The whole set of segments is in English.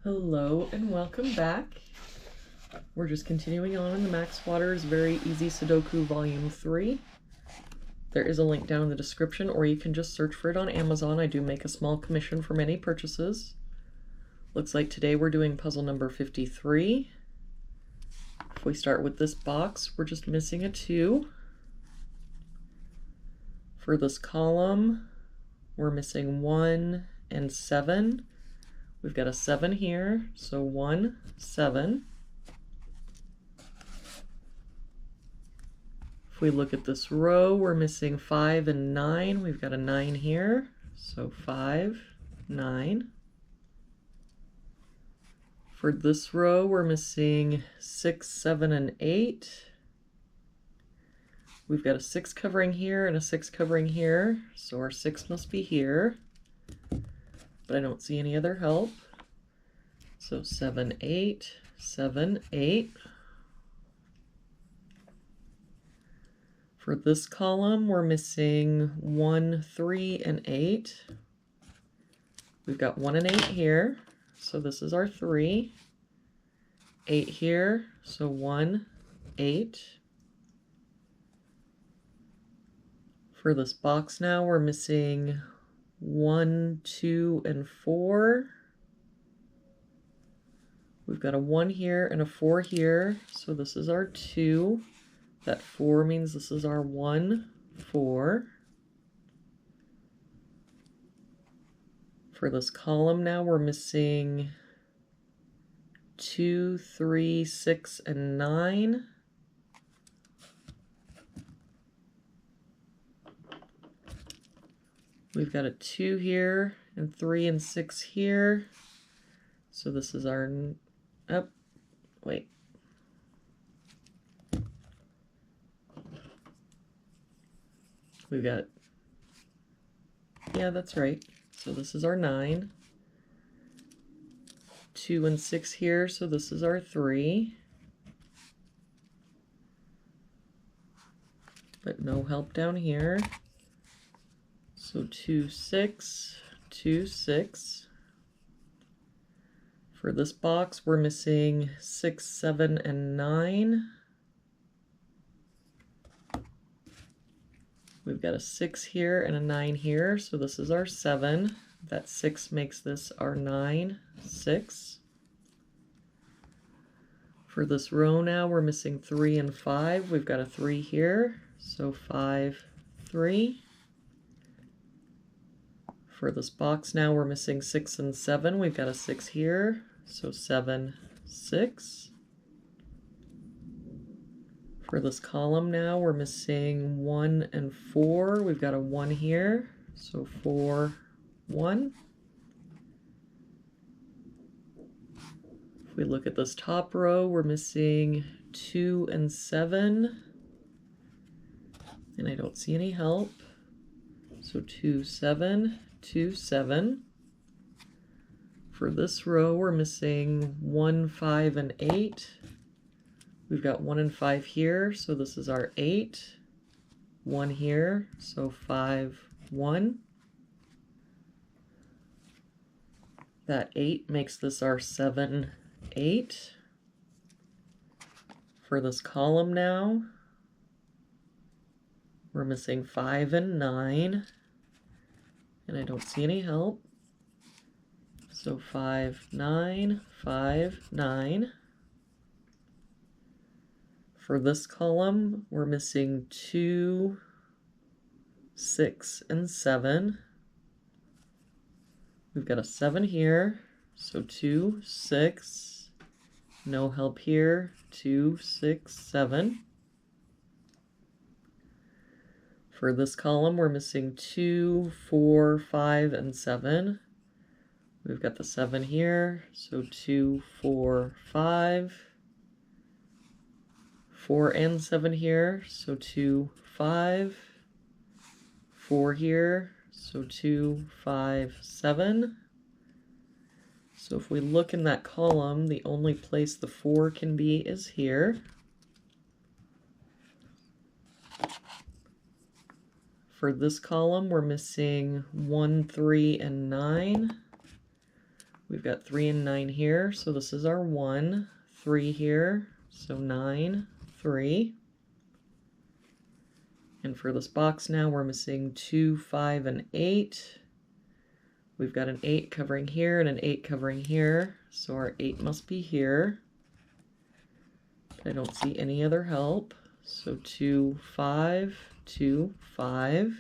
Hello and welcome back. We're just continuing on in the Max Waters Very Easy Sudoku Volume 3. There is a link down in the description, or you can just search for it on Amazon. I do make a small commission for many purchases. Looks like today we're doing puzzle number 53. If we start with this box, we're just missing a 2. For this column, we're missing 1 and 7. We've got a 7 here, so 1, 7. If we look at this row, we're missing 5 and 9. We've got a 9 here, so 5, 9. For this row, we're missing 6, 7, and 8. We've got a 6 covering here and a 6 covering here, so our 6 must be here. But I don't see any other help. So 7, 8, 7, 8. For this column, we're missing 1, 3, and 8. We've got 1 and 8 here, so this is our 3. 8 here, so 1, 8. For this box now, we're missing 1, 2, and 4. We've got a 1 here and a 4 here, so this is our 2. That 4 means this is our 1, 4. For this column now, we're missing 2, 3, 6, and 9. We've got a 2 here and 3 and 6 here. So this is our, wait. We've got, yeah, that's right. So this is our 9. 2 and 6 here, so this is our 3. But no help down here. So 2, 6, 2, 6. For this box, we're missing 6, 7, and 9. We've got a 6 here and a 9 here, so this is our 7. That 6 makes this our 9, 6. For this row now, we're missing 3 and 5. We've got a 3 here, so 5, 3. For this box now, we're missing 6 and 7. We've got a 6 here, so 7, 6. For this column now, we're missing 1 and 4. We've got a 1 here, so 4, 1. If we look at this top row, we're missing 2 and 7. And I don't see any help. So 2, 7, 2, 7. For this row, we're missing 1, 5, and 8. We've got 1 and 5 here, so this is our 8. 1 here, so 5, 1. That 8 makes this our 7, 8. For this column now, we're missing 5 and 9. And I don't see any help. So 5, 9, 5, 9. For this column, we're missing 2, 6, and 7. We've got a 7 here, so 2, 6. No help here, 2, 6, 7. For this column, we're missing 2, 4, 5, and 7. We've got the 7 here, so 2, 4, 5. 4 and 7 here, so 2, 5. 4 here, so 2, 5, 7. So if we look in that column, the only place the 4 can be is here. For this column, we're missing 1, 3, and 9. We've got 3 and 9 here, so this is our 1, 3 here, so 9, 3. And for this box now, we're missing 2, 5, and 8. We've got an 8 covering here and an 8 covering here, so our 8 must be here. I don't see any other help, so 2, 5, 2, 5.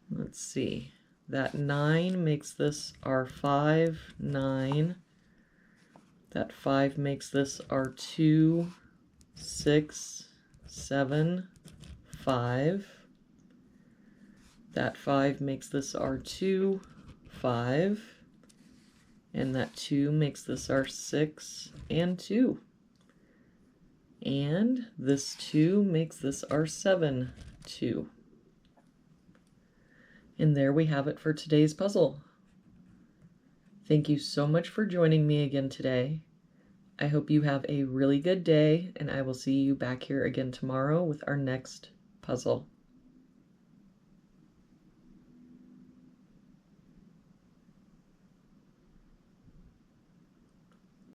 Let's see, that 9 makes this our 5, 9. That 5 makes this our 2, 6, 7, 5. That 5 makes this our 2, 5. And that 2 makes this our 6 and 2. And this 2 makes this our 7, 2. And there we have it for today's puzzle. Thank you so much for joining me again today. I hope you have a really good day, and I will see you back here again tomorrow with our next puzzle.